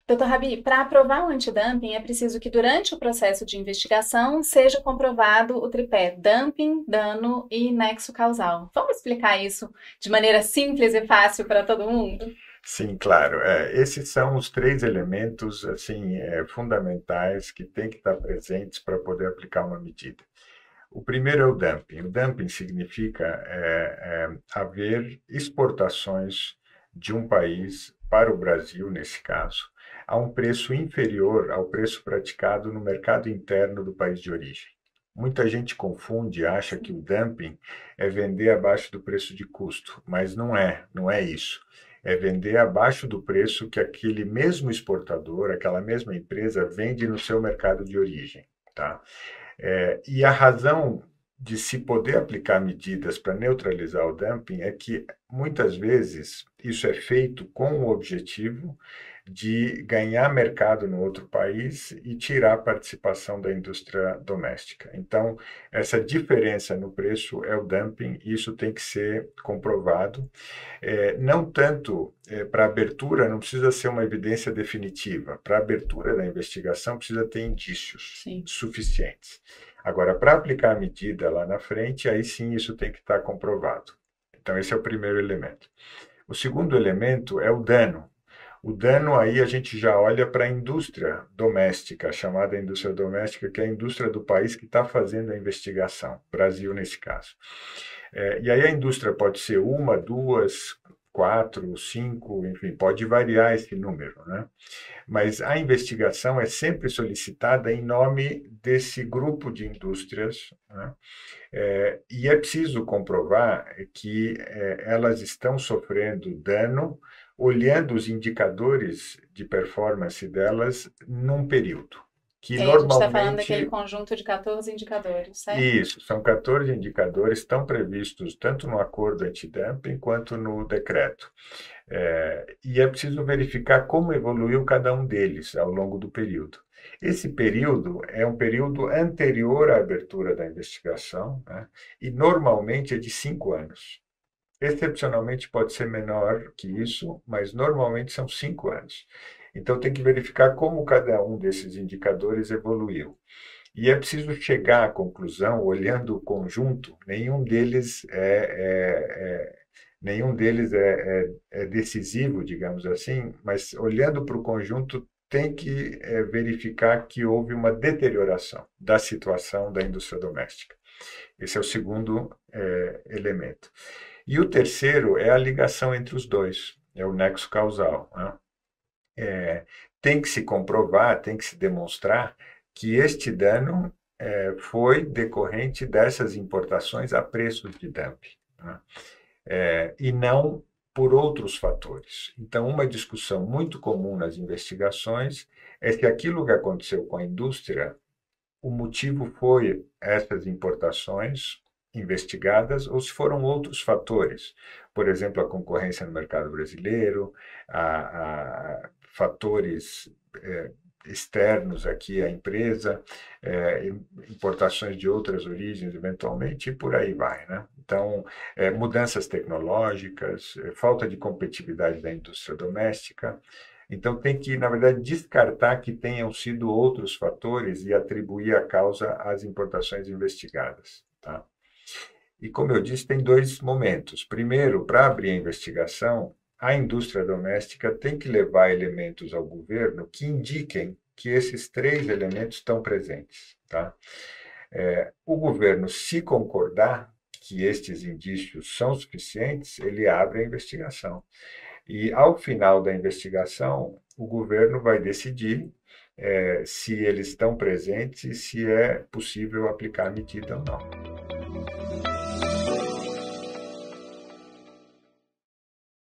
Doutor Rabi, para aprovar o antidumping é preciso que durante o processo de investigação seja comprovado o tripé dumping, dano e nexo causal. Vamos explicar isso de maneira simples e fácil para todo mundo? Sim, claro. Esses são os três elementos assim fundamentais que têm que estar presentes para poder aplicar uma medida. O primeiro é o dumping. O dumping significa haver exportações de um país para o Brasil, nesse caso, a um preço inferior ao preço praticado no mercado interno do país de origem. Muita gente confunde e acha que o dumping é vender abaixo do preço de custo, mas não é isso. É vender abaixo do preço que aquele mesmo exportador, aquela mesma empresa vende no seu mercado de origem, tá? E a razão de se poder aplicar medidas para neutralizar o dumping é que, muitas vezes, isso é feito com o objetivo de ganhar mercado no outro país e tirar a participação da indústria doméstica. Então, essa diferença no preço é o dumping, e isso tem que ser comprovado. Não tanto para abertura, não precisa ser uma evidência definitiva. Para abertura da investigação, precisa ter indícios Sim. suficientes. Agora, para aplicar a medida lá na frente, aí sim isso tem que estar comprovado. Então, esse é o primeiro elemento. O segundo elemento é o dano. O dano aí a gente já olha para a indústria doméstica, a chamada indústria doméstica, que é a indústria do país que está fazendo a investigação, Brasil nesse caso. E aí a indústria pode ser uma, duas, quatro, cinco, enfim, pode variar esse número, né? Mas a investigação é sempre solicitada em nome desse grupo de indústrias, né? E é preciso comprovar que elas estão sofrendo dano olhando os indicadores de performance delas num período, que E aí a gente está falando daquele normalmente conjunto de 14 indicadores, certo? isso, são 14 indicadores, estão previstos tanto no acordo antidumping quanto no decreto. E é preciso verificar como evoluiu cada um deles ao longo do período. Esse período é um período anterior à abertura da investigação, né? E normalmente é de 5 anos. Excepcionalmente pode ser menor que isso, mas normalmente são 5 anos. Então tem que verificar como cada um desses indicadores evoluiu. E é preciso chegar à conclusão, olhando o conjunto, nenhum deles é decisivo, digamos assim, mas olhando para o conjunto, tem que verificar que houve uma deterioração da situação da indústria doméstica. Esse é o segundo elemento. E o terceiro é a ligação entre os dois, é o nexo causal, né? Tem que se comprovar, tem que se demonstrar que este dano foi decorrente dessas importações a preços de dumping, né? E não por outros fatores. Então, uma discussão muito comum nas investigações é se aquilo que aconteceu com a indústria, o motivo foi essas importações investigadas ou se foram outros fatores. Por exemplo, a concorrência no mercado brasileiro, a fatores externos aqui à empresa, importações de outras origens, eventualmente, e por aí vai, né? Então, mudanças tecnológicas, falta de competitividade da indústria doméstica. Então, tem que, na verdade, descartar que tenham sido outros fatores e atribuir a causa às importações investigadas, tá? E, como eu disse, tem dois momentos. Primeiro, para abrir a investigação, a indústria doméstica tem que levar elementos ao governo que indiquem que esses três elementos estão presentes, tá? O governo, se concordar que estes indícios são suficientes, ele abre a investigação. E, ao final da investigação, o governo vai decidir se eles estão presentes e se é possível aplicar a medida ou não.